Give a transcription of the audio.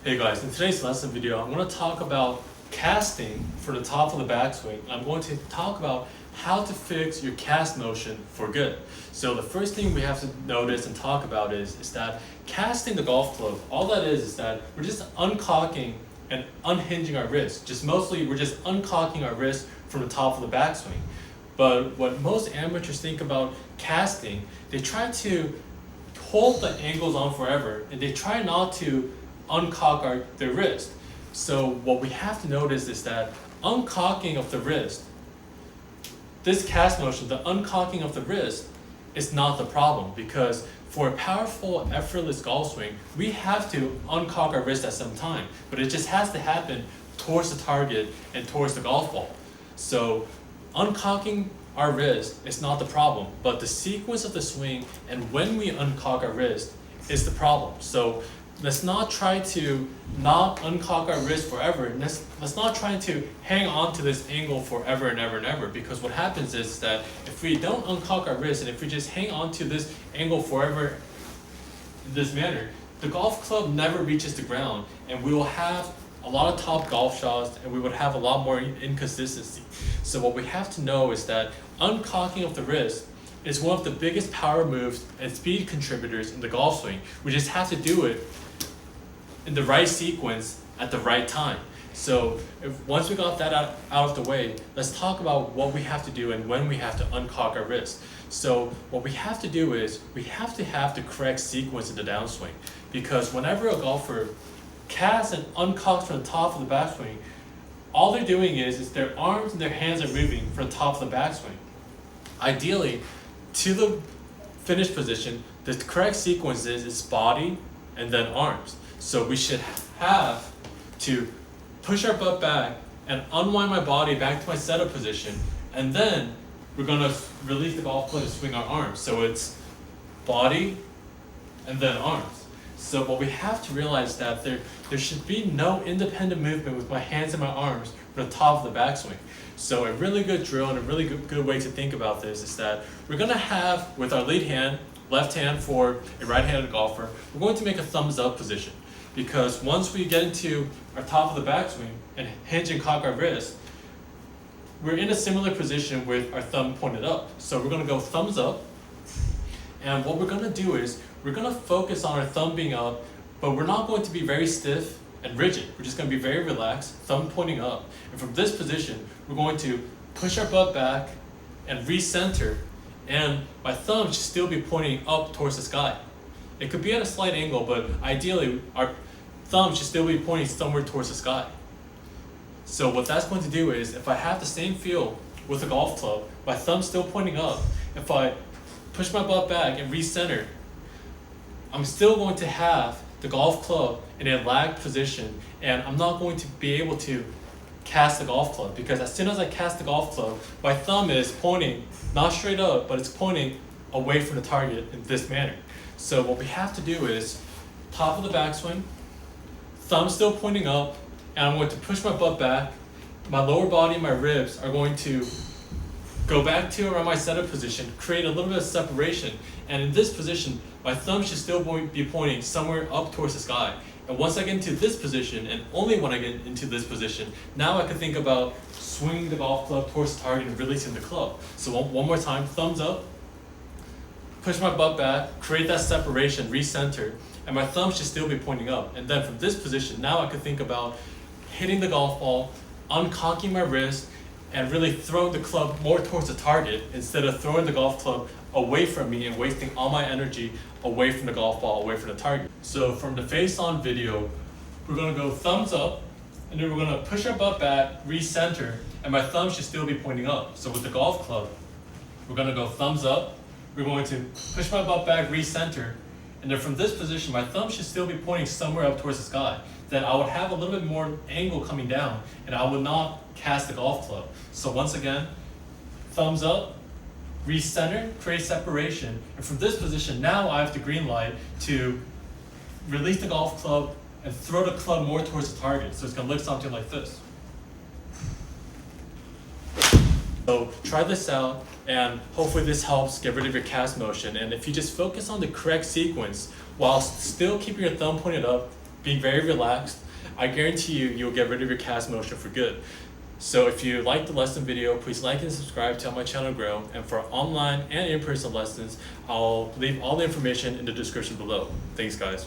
Hey guys, in today's lesson video, I'm going to talk about casting for the top of the backswing. I'm going to talk about how to fix your cast motion for good. So the first thing we have to notice and talk about is that casting the golf club, all that is that we're just uncocking and unhinging our wrist. Mostly we're just uncocking our wrist from the top of the backswing. But what most amateurs think about casting, they try to hold the angles on forever and they try not to uncock their wrist. So what we have to notice is that uncocking of the wrist, this cast motion, the uncocking of the wrist is not the problem, because for a powerful, effortless golf swing, we have to uncock our wrist at some time, but it just has to happen towards the target and towards the golf ball. So uncocking our wrist is not the problem, but the sequence of the swing and when we uncock our wrist is the problem. So let's not try to not uncock our wrist forever. And let's not try to hang on to this angle forever and ever and ever, because what happens is that if we don't uncock our wrist and if we just hang on to this angle forever in this manner, the golf club never reaches the ground and we will have a lot of top golf shots and we would have a lot more inconsistency. So what we have to know is that uncocking of the wrist is one of the biggest power moves and speed contributors in the golf swing. We just have to do it in the right sequence at the right time. So once we got that out of the way, let's talk about what we have to do and when we have to uncock our wrist. So what we have to do is we have to have the correct sequence in the downswing, because whenever a golfer casts and uncocks from the top of the backswing, all they're doing is their arms and their hands are moving from the top of the backswing. Ideally, to the finish position, the correct sequence is body and then arms. So we should have to push our butt back and unwind my body back to my setup position, and then we're going to release the golf club and swing our arms. So it's body and then arms. So what we have to realize is that there should be no independent movement with my hands and my arms from the top of the backswing. So a really good drill and a really good way to think about this is that we're going to have, with our lead hand, left hand for a right-handed golfer, we're going to make a thumbs up position. Because once we get into our top of the backswing and hinge and cock our wrist, we're in a similar position with our thumb pointed up. So we're going to go thumbs up, and what we're going to do is we're going to focus on our thumb being up, but we're not going to be very stiff and rigid. We're just going to be very relaxed, thumb pointing up. And from this position, we're going to push our butt back and recenter, and my thumb should still be pointing up towards the sky. It could be at a slight angle, but ideally our thumb should still be pointing somewhere towards the sky. So what that's going to do is, if I have the same feel with a golf club, my thumb still pointing up, if I push my butt back and recenter, I'm still going to have the golf club in a lagged position, and I'm not going to be able to cast the golf club, because as soon as I cast the golf club, my thumb is pointing not straight up, but it's pointing away from the target in this manner. So what we have to do is top of the backswing, thumb still pointing up, and I'm going to push my butt back. My lower body and my ribs are going to go back to around my setup position, create a little bit of separation, and in this position, my thumb should still be pointing somewhere up towards the sky. And once I get into this position, and only when I get into this position, now I can think about swinging the golf club towards the target and releasing the club. So one more time, thumbs up, push my butt back, create that separation, recenter, and my thumb should still be pointing up. And then from this position, now I can think about hitting the golf ball, uncocking my wrist, and really throwing the club more towards the target instead of throwing the golf club away from me and wasting all my energy away from the golf ball, away from the target. So from the face-on video, we're going to go thumbs up, and then we're going to push our butt back, recenter, and my thumb should still be pointing up. So with the golf club, we're going to go thumbs up, we're going to push my butt back, recenter, and then from this position, my thumb should still be pointing somewhere up towards the sky. Then I would have a little bit more angle coming down, and I would not cast the golf club. So once again, thumbs up, recenter, create separation, and from this position, now I have the green light to release the golf club and throw the club more towards the target. So it's going to look something like this. So try this out, and hopefully this helps get rid of your cast motion. And if you just focus on the correct sequence while still keeping your thumb pointed up, being very relaxed, I guarantee you'll get rid of your cast motion for good. So if you like the lesson video, please like and subscribe to help my channel grow. And for online and in-person lessons, I'll leave all the information in the description below. Thanks guys.